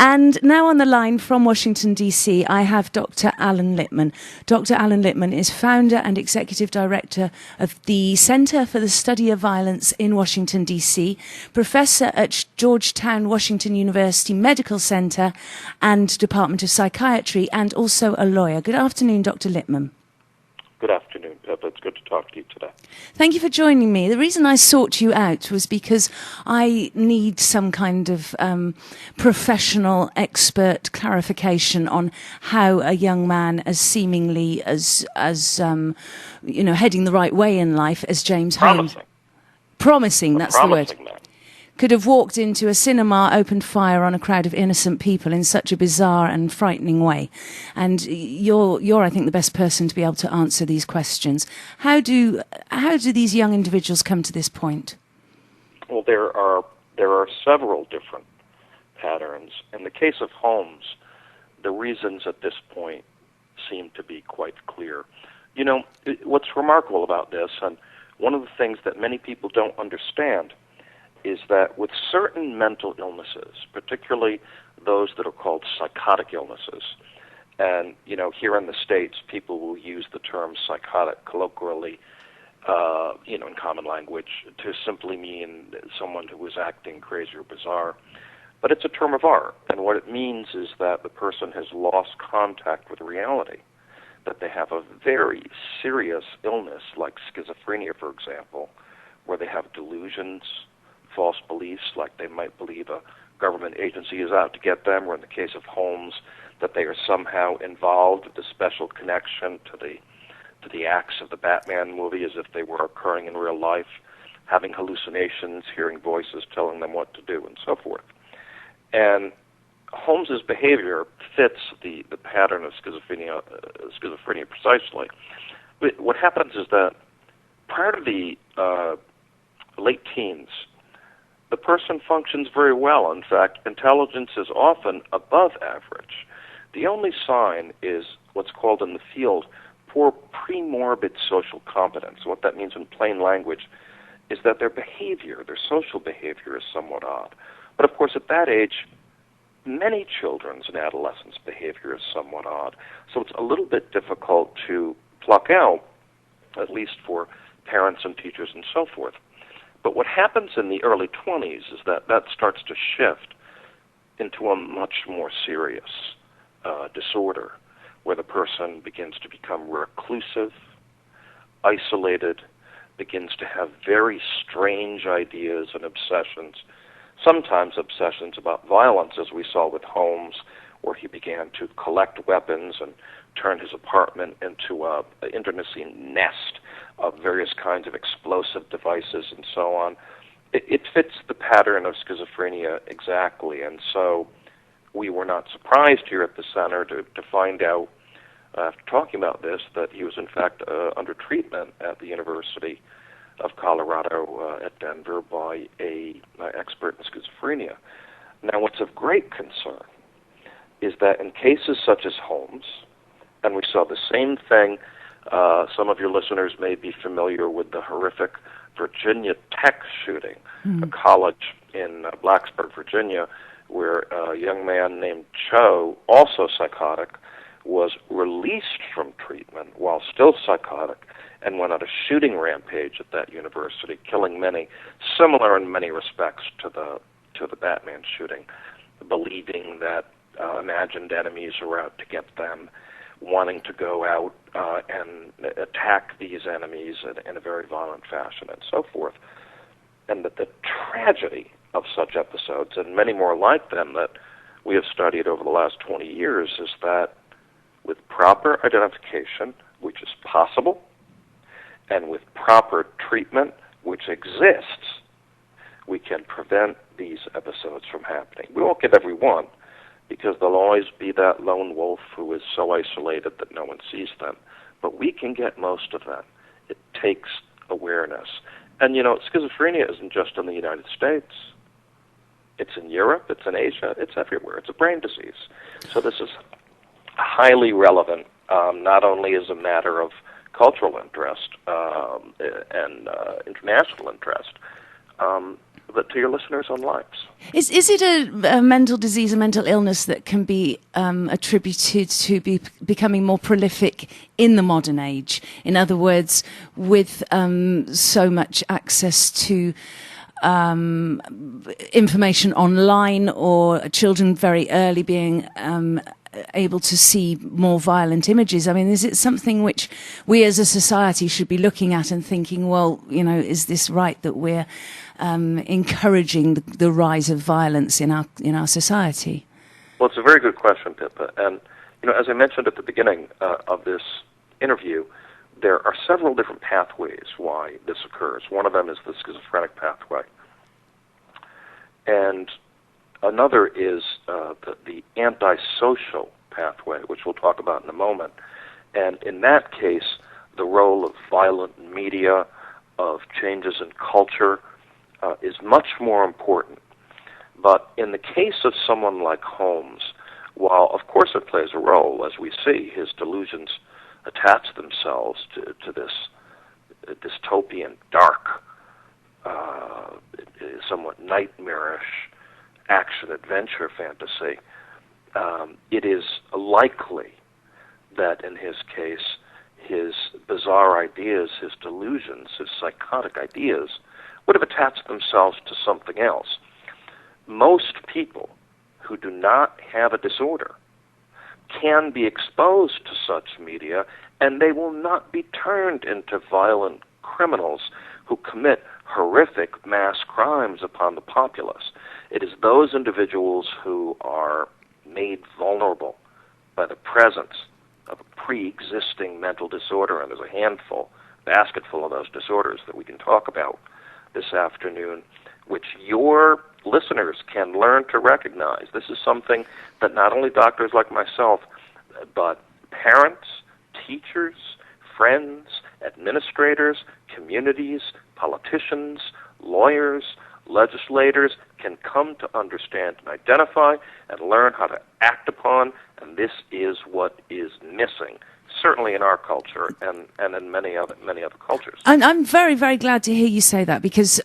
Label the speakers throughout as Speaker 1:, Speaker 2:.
Speaker 1: And now on the line from Washington, D.C., I have Dr. Alan Lipman. Dr. Alan Lipman is founder and executive director of the Center for the Study of Violence in Washington, D.C., professor at Georgetown Washington University Medical Center and Department of Psychiatry, and also a lawyer. Good afternoon, Dr. Lipman.
Speaker 2: Good afternoon, Pippa. It's good to talk to you today.
Speaker 1: Thank you for joining me. The reason I sought you out was because I need some kind of professional expert clarification on how a young man as seemingly as heading the right way in life as James Holmes. Promising, that's the word.
Speaker 2: Man.
Speaker 1: Could have walked into a cinema, opened fire on a crowd of innocent people in such a bizarre and frightening way. And you're, I think, the best person to be able to answer these questions. How do these young individuals come to this point?
Speaker 2: Well, there are several different patterns. In the case of Holmes, the reasons at this point seem to be quite clear. You know, what's remarkable about this, and one of the things that many people don't understand, is that with certain mental illnesses, particularly those that are called psychotic illnesses, and, you know, here in the States, people will use the term psychotic colloquially, in common language to simply mean someone who is acting crazy or bizarre. But it's a term of art, and what it means is that the person has lost contact with reality, that they have a very serious illness like schizophrenia, for example, where they have delusions, false beliefs, like they might believe a government agency is out to get them, or in the case of Holmes, that they are somehow involved with a special connection to the acts of the Batman movie as if they were occurring in real life, having hallucinations, hearing voices telling them what to do, and so forth. And Holmes's behavior fits the pattern of schizophrenia precisely. But what happens is that prior to the late teens, the person functions very well. In fact, intelligence is often above average. The only sign is what's called in the field poor premorbid social competence. What that means in plain language is that their behavior, their social behavior, is somewhat odd. But of course, at that age, many children's and adolescents' behavior is somewhat odd. So it's a little bit difficult to pluck out, at least for parents and teachers and so forth. But what happens in the early 20s is that starts to shift into a much more serious disorder, where the person begins to become reclusive, isolated, begins to have very strange ideas and obsessions, sometimes obsessions about violence, as we saw with Holmes, where he began to collect weapons and turn his apartment into an internecine nest of various kinds of explosive devices and so on. It fits the pattern of schizophrenia exactly, and so we were not surprised here at the center to find out, after talking about this, that he was in fact under treatment at the University of Colorado at Denver by an expert in schizophrenia. Now, what's of great concern is that in cases such as Holmes, and we saw the same thing, some of your listeners may be familiar with the horrific Virginia Tech shooting, a college in Blacksburg, Virginia, where a young man named Cho, also psychotic, was released from treatment while still psychotic and went on a shooting rampage at that university, killing many, similar in many respects to the Batman shooting, believing that imagined enemies are out to get them, wanting to go out and attack these enemies in a very violent fashion and so forth. And that the tragedy of such episodes, and many more like them that we have studied over the last 20 years, is that with proper identification, which is possible, and with proper treatment, which exists, we can prevent these episodes from happening. We won't get every one, because there'll always be that lone wolf who is so isolated that no one sees them. But we can get most of them. It takes awareness. And, you know, schizophrenia isn't just in the United States. It's in Europe, it's in Asia, it's everywhere. It's a brain disease. So this is highly relevant, not only as a matter of cultural interest and international interest, to your listeners' own lives.
Speaker 1: Is it a mental disease, a mental illness that can be attributed to becoming more prolific in the modern age? In other words, with so much access to information online, or children very early being able to see more violent images? I mean, is it something which we as a society should be looking at and thinking, well, is this right that we're encouraging the rise of violence in our society?
Speaker 2: Well, it's a very good question, Pippa. And, as I mentioned at the beginning of this interview, there are several different pathways why this occurs. One of them is the schizophrenic pathway. And another is the antisocial pathway, which we'll talk about in a moment. And in that case, the role of violent media, of changes in culture, is much more important. But in the case of someone like Holmes, while of course it plays a role, as we see, his delusions attach themselves to this dystopian, dark, somewhat nightmarish action-adventure fantasy, it is likely that in his case, his bizarre ideas, his delusions, his psychotic ideas would have attached themselves to something else. Most people who do not have a disorder can be exposed to such media, and they will not be turned into violent criminals who commit horrific mass crimes upon the populace. It is those individuals who are made vulnerable by the presence of a pre-existing mental disorder, and there's a basketful of those disorders that we can talk about this afternoon, which your listeners can learn to recognize. This is something that not only doctors like myself, but parents, teachers, friends, administrators, communities, politicians, lawyers, legislators can come to understand and identify and learn how to act upon, and this is what is missing, certainly in our culture and in many other cultures.
Speaker 1: And I'm very, very glad to hear you say that, because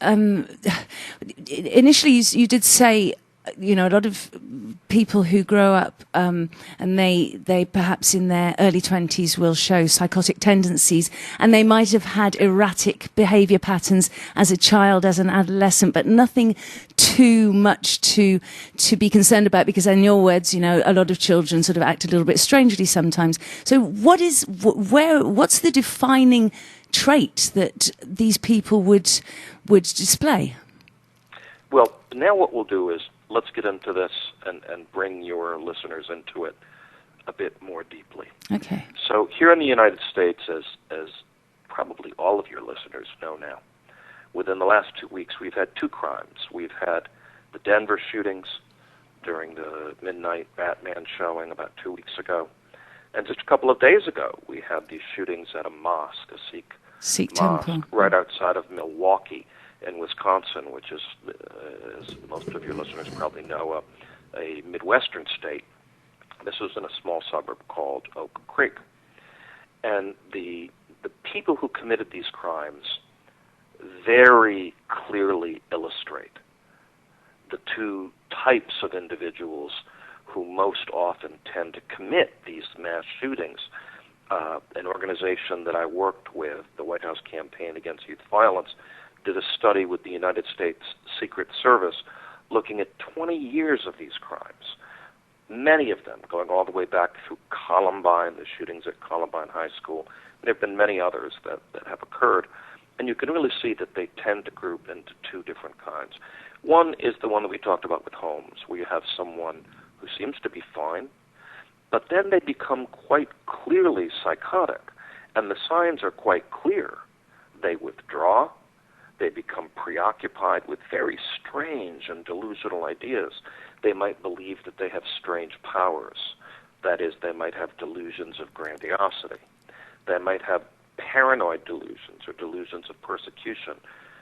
Speaker 1: initially you did say, a lot of people who grow up and they perhaps in their early 20s will show psychotic tendencies, and they might have had erratic behavior patterns as a child, as an adolescent, but nothing too much to be concerned about, because in your words, a lot of children sort of act a little bit strangely sometimes. So what's the defining trait that these people would display?
Speaker 2: Well, now what we'll do is let's get into this and bring your listeners into it a bit more deeply.
Speaker 1: Okay.
Speaker 2: So here in the United States, as probably all of your listeners know now, within the last 2 weeks, we've had two crimes. We've had the Denver shootings during the midnight Batman showing about 2 weeks ago. And just a couple of days ago, we had these shootings at a mosque, a Sikh mosque,
Speaker 1: temple,
Speaker 2: right outside of Milwaukee in Wisconsin, which is, as most of your listeners probably know, a Midwestern state. This was in a small suburb called Oak Creek. And the people who committed these crimes very clearly illustrate the two types of individuals who most often tend to commit these mass shootings. An organization that I worked with, the White House Campaign Against Youth Violence, did a study with the United States Secret Service looking at 20 years of these crimes, many of them going all the way back through Columbine, the shootings at Columbine High School. There have been many others that have occurred, and you can really see that they tend to group into two different kinds. One is the one that we talked about with Holmes, where you have someone who seems to be fine, but then they become quite clearly psychotic, and the signs are quite clear. They withdraw. They become preoccupied with very strange and delusional ideas. They might believe that they have strange powers. That is, they might have delusions of grandiosity. They might have paranoid delusions or delusions of persecution.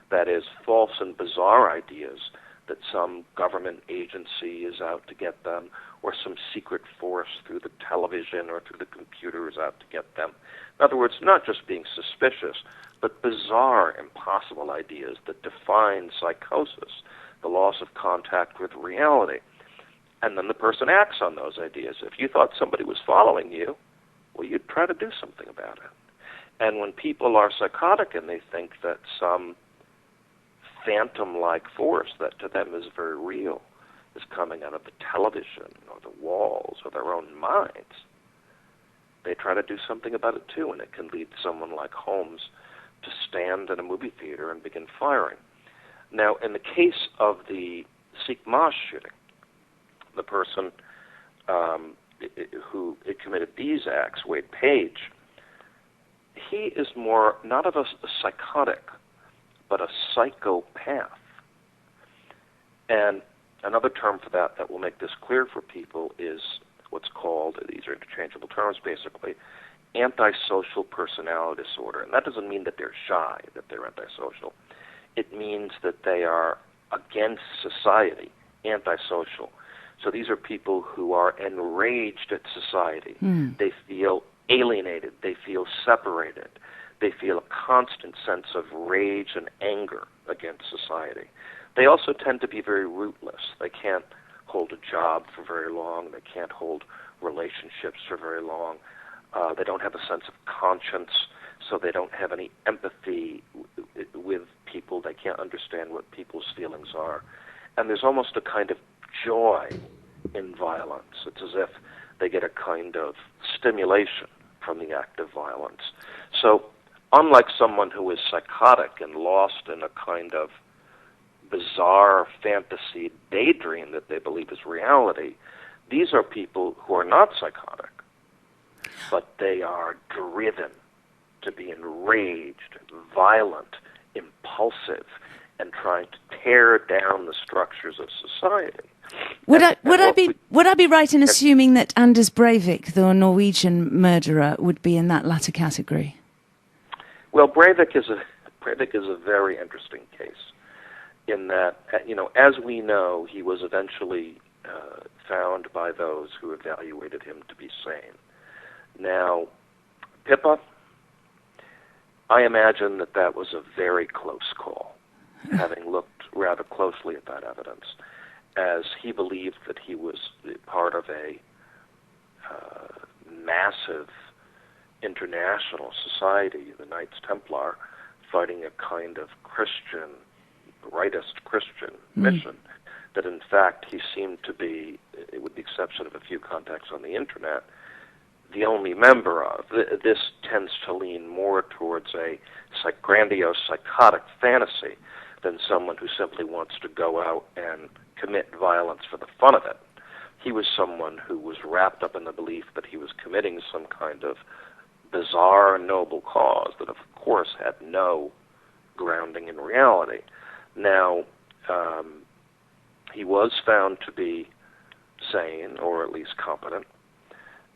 Speaker 2: That is, false and bizarre ideas that some government agency is out to get them, or some secret force through the television or through the computer is out to get them. In other words, not just being suspicious, but bizarre, impossible ideas that define psychosis, the loss of contact with reality. And then the person acts on those ideas. If you thought somebody was following you, well, you'd try to do something about it. And when people are psychotic and they think that some phantom-like force that to them is very real is coming out of the television or the walls or their own minds, they try to do something about it too, and it can lead someone like Holmes to stand in a movie theater and begin firing. Now, in the case of the Sikh mosque shooting, the person who committed these acts, Wade Page, he is more not of a psychotic, but a psychopath. And another term for that will make this clear for people is what's called, these are interchangeable terms basically, antisocial personality disorder. And that doesn't mean that they're shy, that they're antisocial. It means that they are against society, antisocial. So these are people who are enraged at society. They feel alienated. They feel separated. They feel a constant sense of rage and anger against society. They also tend to be very rootless. They can't hold a job for very long. They can't hold relationships for very long. They don't have a sense of conscience, so they don't have any empathy with people. They can't understand what people's feelings are. And there's almost a kind of joy in violence. It's as if they get a kind of stimulation from the act of violence. So unlike someone who is psychotic and lost in a kind of bizarre fantasy daydream that they believe is reality, these are people who are not psychotic, but they are driven to be enraged, violent, impulsive, and trying to tear down the structures of society.
Speaker 1: Would I be right in assuming that Anders Breivik, the Norwegian murderer, would be in that latter category?
Speaker 2: Well, Breivik is a very interesting case in that, as we know, he was eventually found by those who evaluated him to be sane. Now, Pippa, I imagine that was a very close call, having looked rather closely at that evidence, as he believed that he was part of a massive international society, the Knights Templar, fighting a kind of Christian, rightist Christian mission, that in fact he seemed to be, with the exception of a few contacts on the internet, the only member of. This tends to lean more towards a grandiose psychotic fantasy than someone who simply wants to go out and commit violence for the fun of it. He was someone who was wrapped up in the belief that he was committing some kind of bizarre noble cause that, of course, had no grounding in reality. Now, he was found to be sane, or at least competent,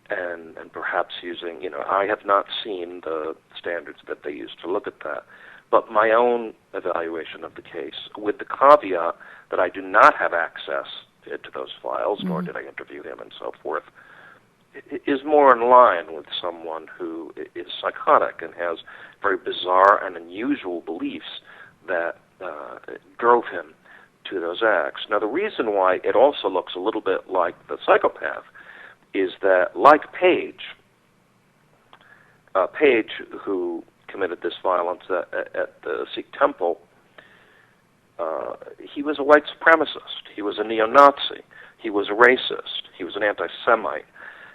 Speaker 2: and perhaps using, I have not seen the standards that they use to look at that, but my own evaluation of the case, with the caveat that I do not have access to those files, nor did I interview him and so forth, is more in line with someone who is psychotic and has very bizarre and unusual beliefs that drove him to those acts. Now, the reason why it also looks a little bit like the psychopath is that, like Page, who committed this violence at the Sikh temple, he was a white supremacist. He was a neo-Nazi. He was a racist. He was an anti-Semite.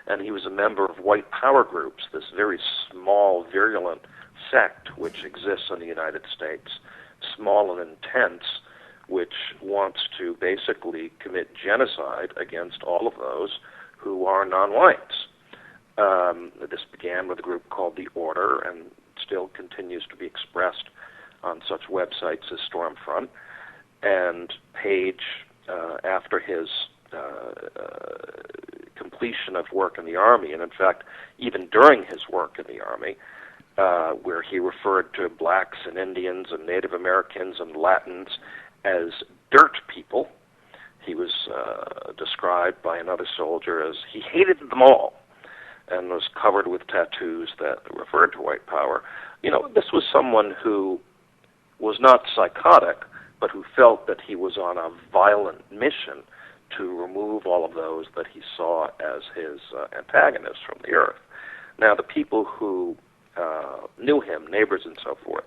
Speaker 2: And he was a member of white power groups, this very small, virulent sect which exists in the United States, small and intense, which wants to basically commit genocide against all of those who are non-whites. This began with a group called the Order and still continues to be expressed on such websites as Stormfront. And Page, after his completion of work in the Army, and in fact, even during his work in the Army, where he referred to blacks and Indians and Native Americans and Latins as dirt people. He was described by another soldier as he hated them all and was covered with tattoos that referred to white power. This was someone who was not psychotic, but who felt that he was on a violent mission to remove all of those that he saw as his antagonists from the earth. Now, the people who knew him, neighbors and so forth,